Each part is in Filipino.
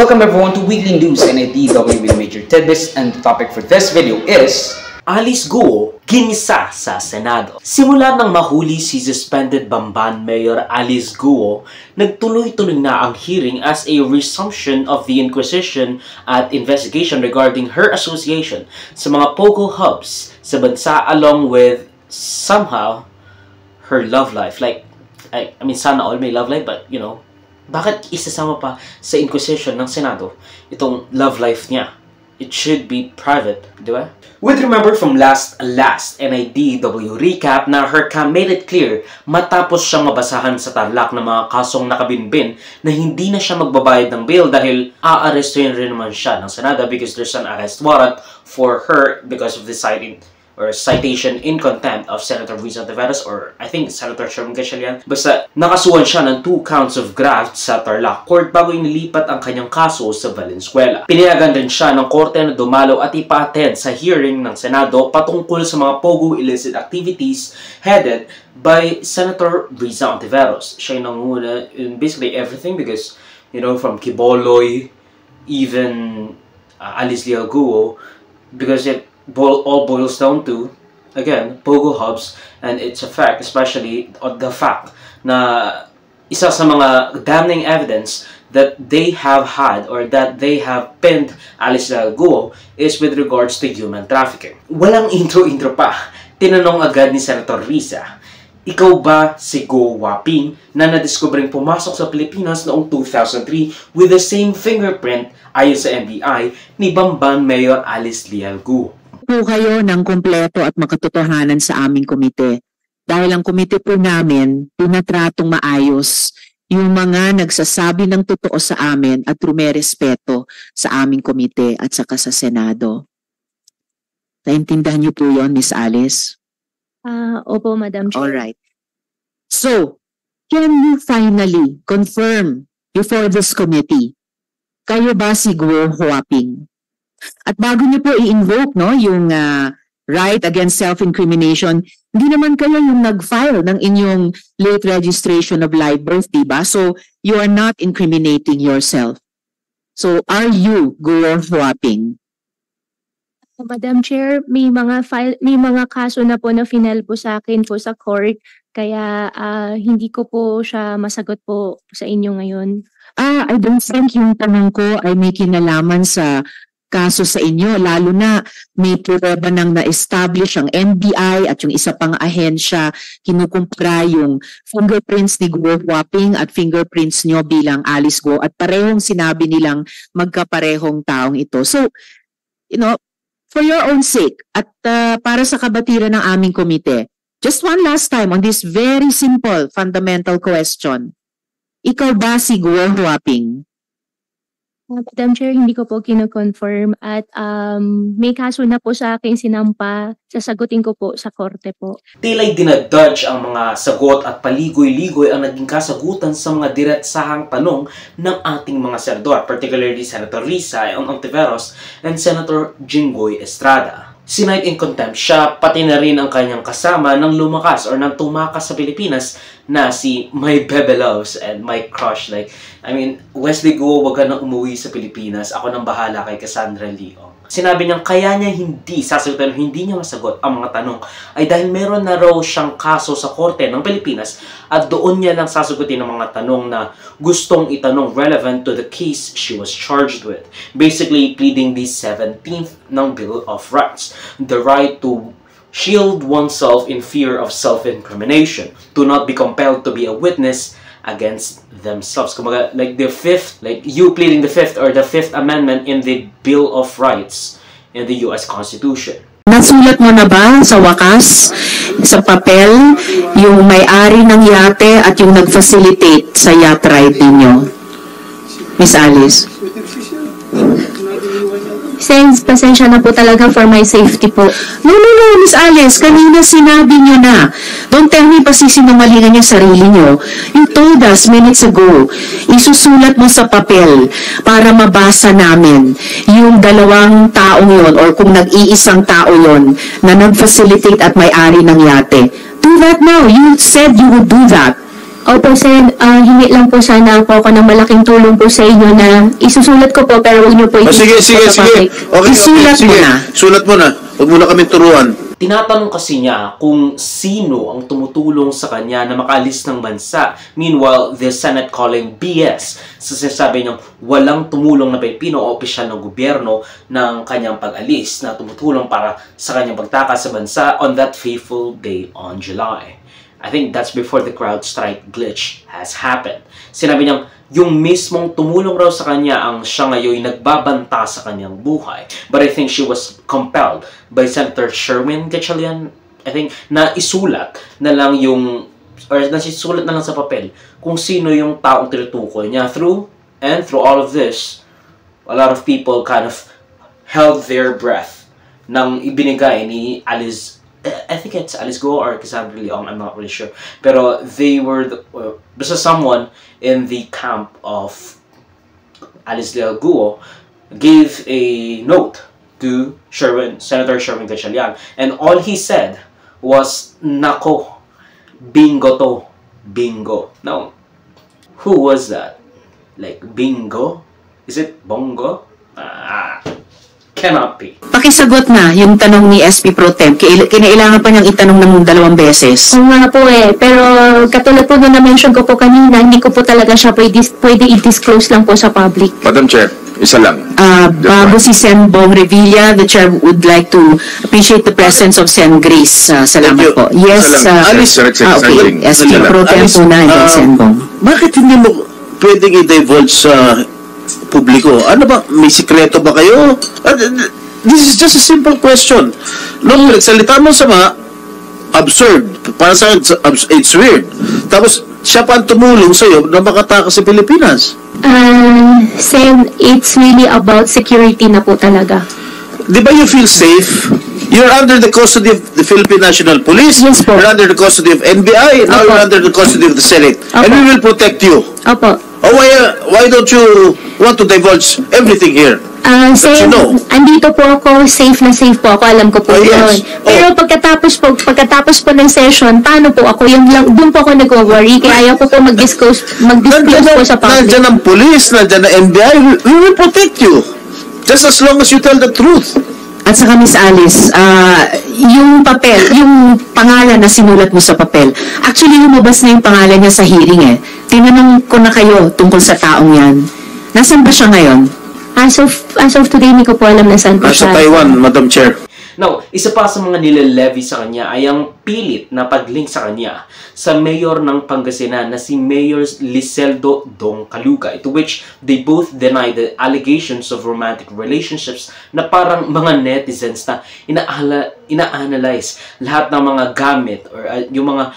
Welcome everyone to Weekly News and IDW with Major Tidbits, and the topic for this video is Alice Guo ginisa sa Senado. Simula nang mahuli si suspended Bamban Mayor Alice Guo, nagtuloy-tuloy na ang hearing as a resumption of the inquisition at investigation regarding her association sa mga POGO hubs sa bansa, along with somehow her love life. Like, I mean, sana all may love life, but you know, bakit isasama pa sa inquisition ng Senado itong love life niya? It should be private, di ba? We'd remember from last NIDW recap na her camp made it clear matapos siyang mabasahan sa Tarlac ng mga kasong nakabinbin na hindi na siya magbabayad ng bail dahil aarestuhin rin naman siya ng Senado because there's an arrest warrant for her because of the citation in contempt of Senator Risa Ontiveros, or I think Senator Sherman Gatchalian. Basta nakasuhan siya ng 2 counts of graft sa Tarlac Court bago inilipat ang kanyang kaso sa Valenzuela. Pinayagan rin siya ng korte na dumalo at ipa-attend sa hearing ng Senado patungkol sa mga POGO illicit activities headed by Senator Risa Ontiveros. Siya yung nanguna in basically everything because, you know, from Quiboloy, even Alice Guo, because it all boils down to, again, POGO hubs and its effect, especially the fact na isa sa mga damning evidence that they have had or that they have pinned Alice Guo is with regards to human trafficking. Walang intro pa, tinanong agad ni Senator Risa, ikaw ba si Guo Huaping na nadiskubring pumasok sa Pilipinas noong 2003 with the same fingerprint ayon sa NBI ni Bamban Mayor Alice Guo? Po kayo ng kumpleto at makatotohanan sa aming komite. Dahil ang komite po namin, tinatratong maayos yung mga nagsasabi ng totoo sa amin at rumerespeto sa aming komite at saka sa Senado. Naintindihan niyo po yun, Miss Alice? Opo, Madam Chair. Alright. So, can you finally confirm before this committee, kayo ba si Guo Huaping? At bago niyo po i-invoke yung right against self-incrimination, hindi naman kayo yung nag-file ng inyong late registration of live birth, diba? So, you are not incriminating yourself. So, are you Guo Huaping? Madam Chair, may mga kaso na po na final po sa akin po sa court, kaya hindi ko po siya masagot po sa inyo ngayon. I don't think yung tanong ko ay may kinalaman sa kaso sa inyo, lalo na may pruweba nang na-establish ang NBI at yung isa pang ahensya kinukumpara yung fingerprints ni Guo Huaping at fingerprints nyo bilang Alice Guo at parehong sinabi nilang magkaparehong taong ito. So, you know, for your own sake at para sa kabatiran ng aming komite, just one last time on this very simple fundamental question. Ikaw ba si Guo Huaping? Madam Chair, hindi ko po kino-confirm at may kaso na po sa akin sinampa, sasagutin ko po sa korte po. Tila'y dinadodge ang mga sagot at paligoy-ligoy ang naging kasagutan sa mga diretsahang tanong ng ating mga senador, particularly Senator Risa Ontiveros and Senator Jinggoy Estrada. Sinight in contempt siya, pati na rin ang kanyang kasama nang lumakas or nang tumakas sa Pilipinas na si My Bebe Loves and my crush. Like, I mean, Wesley Guo, wag ka nang umuwi sa Pilipinas. Ako nang bahala kay Cassandra Leong. Sinabi niyang kaya niya hindi sasagutin, hindi niya masagot ang mga tanong ay dahil meron na raw siyang kaso sa korte ng Pilipinas at doon niya lang sasagutin ang mga tanong na gustong itanong relevant to the case she was charged with. Basically, pleading the 17th ng Bill of Rights, the right to shield oneself in fear of self-incrimination, to not be compelled to be a witness against themselves. Kumaga, like the 5th, like you pleading the 5th or the 5th Amendment in the Bill of Rights in the U.S. Constitution. Nasulat mo na ba sa wakas, sa papel, yung may-ari ng yate at yung nag-facilitate sa yacht ride ninyo? Miss Alice? Since pasensya na po talaga for my safety po. No, Miss Alice, kanina sinabi niyo na. Don't tell me pasisinungalingan niyo sarili niyo. You told us minutes ago, isusulat mo sa papel para mabasa namin yung 2 taong yon or kung nag-iisang tao yon na nag-facilitate at may-ari ng yate. Do that now. You said you would do that. Opo, Sen, hingi lang po sana ako ng malaking tulong po sa inyo na isusulat ko po pero huwag niyo po Sige. sa public. Okay, Isulat mo sige. na. Sulat mo na. Huwag mo na kami turuan. Tinatanong kasi niya kung sino ang tumutulong sa kanya na makaalis ng bansa. Meanwhile, the Senate calling BS sa sinasabi niyang walang tumulong na Pilipino o opisyal ng gobyerno ng kanyang pag-alis na tumutulong para sa kanyang pagtakas sa bansa on that fateful day on July. I think that's before the CrowdStrike glitch has happened. Sinabi niyang yung mismong tumulong raw sa kanya ang siya ngayon nagbabanta sa kanyang buhay. But I think she was compelled by Senator Sherwin Gatchalian, I think, na isulat na lang yung, or nasisulat na lang sa papel kung sino yung taong tinutukoy niya. Through all of this, a lot of people kind of held their breath nang ibinigay ni Alice, I think it's Alice Guo or Cassandra Leong, I'm not really sure. Pero they were basta someone in the camp of Alice Guo gave a note to Senator Sherwin Gatchalian, and all he said was, "Nako, bingo to, bingo." Now, who was that? Like bingo? Is it bongo? Cannot be. Pakisagot na yung tanong ni SP Pro Tem. Kinailangan pa niyang itanong ng 2 beses. Oo nga po pero katulad po na mention ko po kanina, hindi ko po talaga siya pwede i-disclose lang po sa public. Madam Chair, isa lang. Bago si Sen Bong Revilla, the Chair would like to appreciate the presence of Sen Grace. Salamat po. Yes, Alice, okay. SP Pro Tem po na, and then Sen Bong. Bakit hindi mo pwedeng i-divulge sa publiko? Ano ba? May sikreto ba kayo? This is just a simple question. No, salita mo sa mga absurd. Para sa it's weird. Tapos, siya pa ang tumulong sa'yo na makatakas sa Pilipinas. Sen, it's really about security na po talaga. Di ba you feel safe? You're under the custody of the Philippine National Police. Yes po. You're under the custody of NBI. Now Opo. you're under the custody of the Senate. Opo. And we will protect you. Opo. Oh, why don't you want to divulge everything here? Sen, you know. andito po ako, safe na safe po ako, alam ko po Oh, yun. yes. Pero pagkatapos po ng session, paano po ako, doon po ako nag-worry, kaya ayaw ko po mag-disclose po sa public. Nandiyan ang police, nandiyan ang NBI. We will protect you. Just as long as you tell the truth. At saka Miss Alice, yung papel, yung pangalan na sinulat mo sa papel, actually lumabas na yung pangalan niya sa hearing eh. Tinanong ko na kayo tungkol sa taong yan. Nasaan ba siya ngayon? As of today, hindi ko po alam na saan po Nasa siya. Taiwan, Madam Chair. Now, isa pa sa mga nilelevy sa kanya ay ang pilit na paglink sa kanya sa mayor ng Pangasinan na si Mayor Liseldo Dong Calugay, to which they both deny the allegations of romantic relationships na parang mga netizens na ina-analyze lahat ng mga gamit or yung mga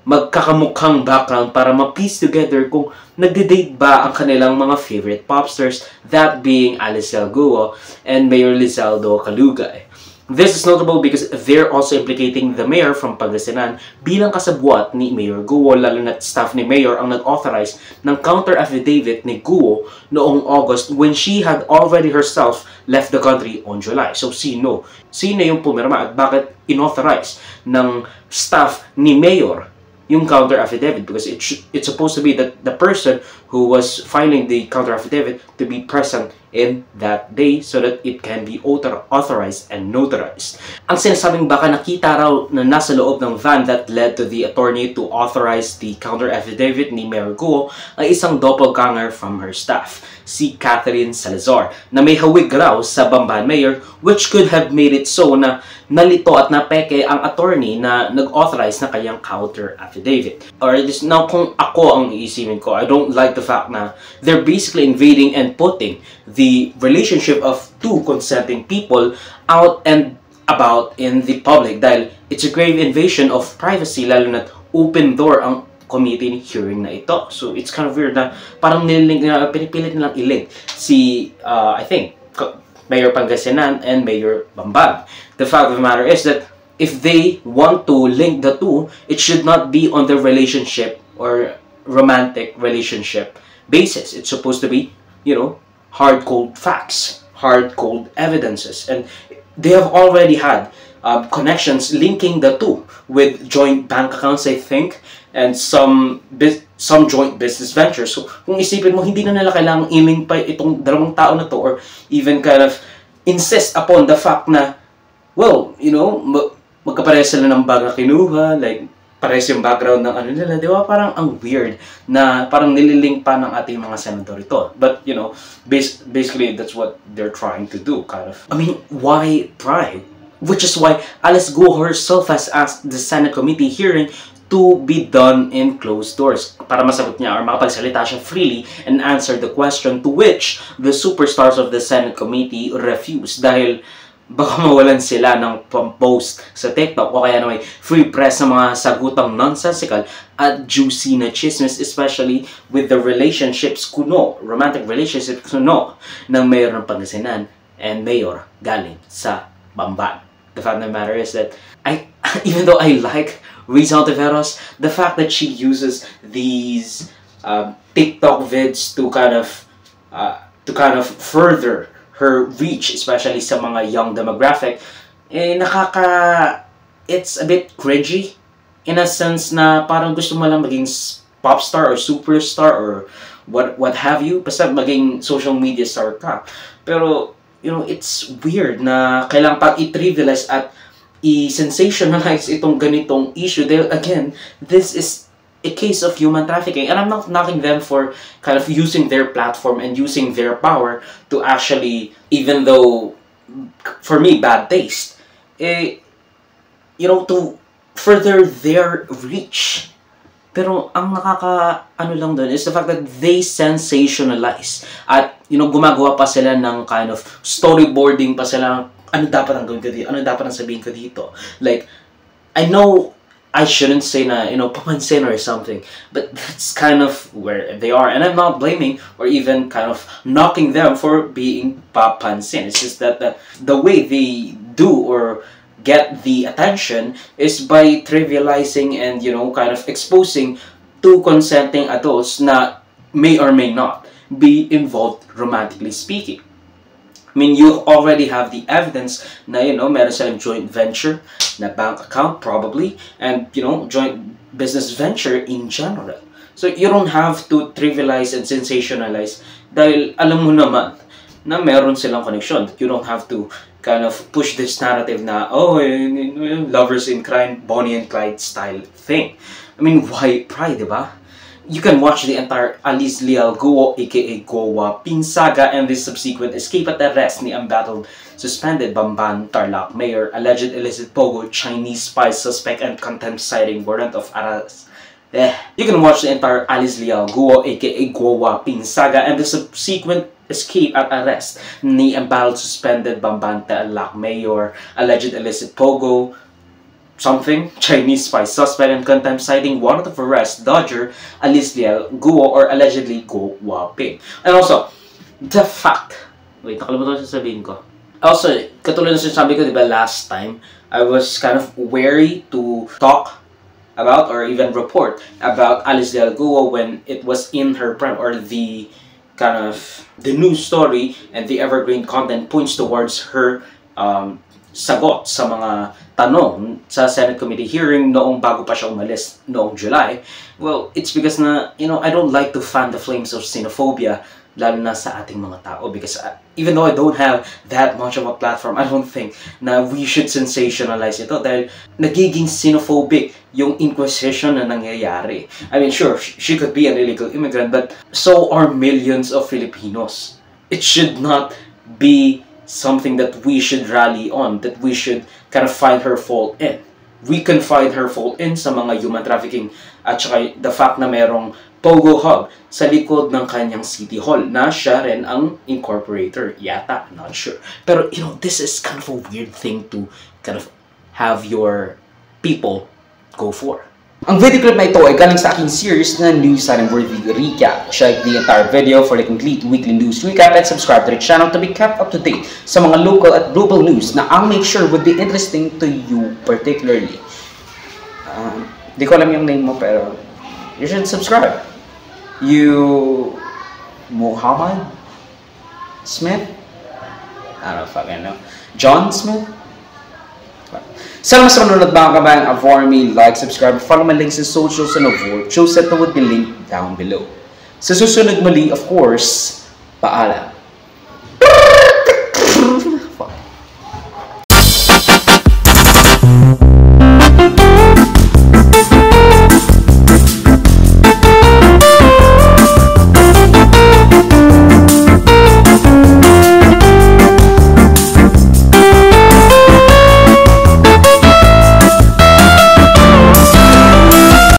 magkakamukhang background para ma-piece together kung nagde-date ba ang kanilang mga favorite popstars, that being Alice Guo and Mayor Liseldo Calugay. This is notable because they're also implicating the mayor from Pangasinan bilang kasabwat ni Mayor Guo, lalo na staff ni Mayor ang nag-authorize ng counter-affidavit ni Guo noong August when she had already herself left the country on July. So sino? Sino yung pumirma at bakit inauthorize ng staff ni Mayor yung counter-affidavit? Because it's supposed to be that the person who was filing the counter-affidavit to be present in that day so that it can be authorized and notarized. Ang sinasabing baka nakita raw na nasa loob ng van that led to the attorney to authorize the counter-affidavit ni Mayor Guo ay isang doppelganger from her staff, si Catherine Salazar, na may hawig raw sa Bamban Mayor, which could have made it so na nalito at napeke ang attorney na nag-authorize na kanyang counter-affidavit. Or now, kung ako ang iisipin ko, I don't like the fact na they're basically invading and putting the relationship of two consenting people out and about in the public dahil it's a grave invasion of privacy, lalo na open door ang committee hearing na ito. So it's kind of weird na parang pinipilit nilang i-link si, I think, Mayor Pangasinan and Mayor Bamban. The fact of the matter is that if they want to link the two, it should not be on the relationship or romantic relationship basis. It's supposed to be, you know, hard cold facts, hard cold evidences, and they have already had connections linking the two with joint bank accounts, I think, and some joint business ventures. So, kung isipin mo, hindi na nila kailangang iling pa itong dalawang tao na to, or even kind of insist upon the fact na, well, you know, magkapares sila ng bag na kinuha, like, pares yung background ng ano nila, di ba? Parang ang weird na parang nililink pa ng ating mga senador ito. But, you know, basically, that's what they're trying to do, kind of. I mean, why pride? Which is why Alice Guo herself has asked the Senate committee hearing to be done in closed doors para masagot niya or makapagsalita siya freely and answer the question, to which the superstars of the Senate committee refused dahil baka mawalan sila ng post sa TikTok o kaya na may free press sa mga sagutang nonsensical at juicy na chismis, especially with the relationships romantic relationships kuno ng mayor ng Pangasinan and mayor galing sa Bamban. The fact of the matter is that even though I like Riza Ontiveros, the fact that she uses these TikTok vids to kind of further her reach, especially sa mga young demographic, it's a bit cringy in a sense na parang gusto mo lang maging pop star or superstar or what have you, basta maging social media star ka. Pero, you know, it's weird na kailangan pag i-trivialize at i-sensationalize itong ganitong issue. Dahil, again, this is a case of human trafficking. And I'm not knocking them for kind of using their platform and using their power to actually, even though, for me, bad taste, you know, to further their reach. Pero ang ano lang doon is the fact that they sensationalize. At, you know, gumagawa pa sila ng kind of storyboarding pa sila. Ano dapat ang gawin ko dito? Ano dapat ang sabihin ko dito? Like, I know I shouldn't say na, you know, papansin or something. But that's kind of where they are. And I'm not blaming or even kind of knocking them for being papansin. It's just that the way they do or get the attention is by trivializing and, you know, kind of exposing two consenting adults na may or may not be involved romantically speaking. I mean, you already have the evidence na, you know, meron silang joint venture na bank account probably, and, you know, joint business venture in general. So, you don't have to trivialize and sensationalize dahil alam mo naman na meron silang connection. You don't have to kind of push this narrative na, oh, lovers in crime, Bonnie and Clyde style thing. I mean, why pride, diba? You can watch the entire Alice Leal Guo aka Goa Ping saga and the subsequent escape at arrest ni embattled suspended Bamban Tarlac mayor, alleged illicit pogo, Chinese spy suspect, and contempt citing warrant of arrest. You can watch the entire Alice Leal Guo aka Goa Ping saga and the subsequent escape at arrest ni embattled suspended Bamban Tarlac mayor, alleged illicit pogo, something, Chinese spy suspect, and contempt citing warrant of arrest, Dodger, Alice Leal Guo, or allegedly Guo Waping. And also, the fact, wait, nakalimutan ko sasabihin ko. Also, katulad na sinasabi ko, diba, last time, I was kind of wary to talk about or even report about Alice Leal Guo when it was in her prime, or the kind of, the news story and the evergreen content points towards her sagot sa mga tanong sa Senate committee hearing noong bago pa siya umalis noong July. Well, it's because na, you know, I don't like to fan the flames of xenophobia lalo na sa ating mga tao, because even though I don't have that much of a platform, I don't think na we should sensationalize ito dahil nagiging xenophobic yung inquisition na nangyayari. I mean, sure, she could be an illegal immigrant, but so are millions of Filipinos. It should not be something that we should rally on, that we should kind of find her fault in. We can find her fault in sa mga human trafficking at saka the fact na merong Pogo Hub sa likod ng kanyang City Hall na siya rin ang incorporator yata, not sure. Pero, you know, this is kind of a weird thing to kind of have your people go for. Ang video clip na ito ay galing sa aking series na News Worthy Recap. Check the entire video for the complete weekly news recap and subscribe to the channel to be kept up to date sa mga local at global news na I'll make sure would be interesting to you particularly. Di ko alam yung name mo pero you should subscribe. You... Muhammad Smith? I don't fucking know. John Smith? Salamat sa manunod mga kabayan. Avoid me, like, subscribe, follow my links in socials and avoid. Choose that with the link down below. Sa susunod muli, of course, paalam.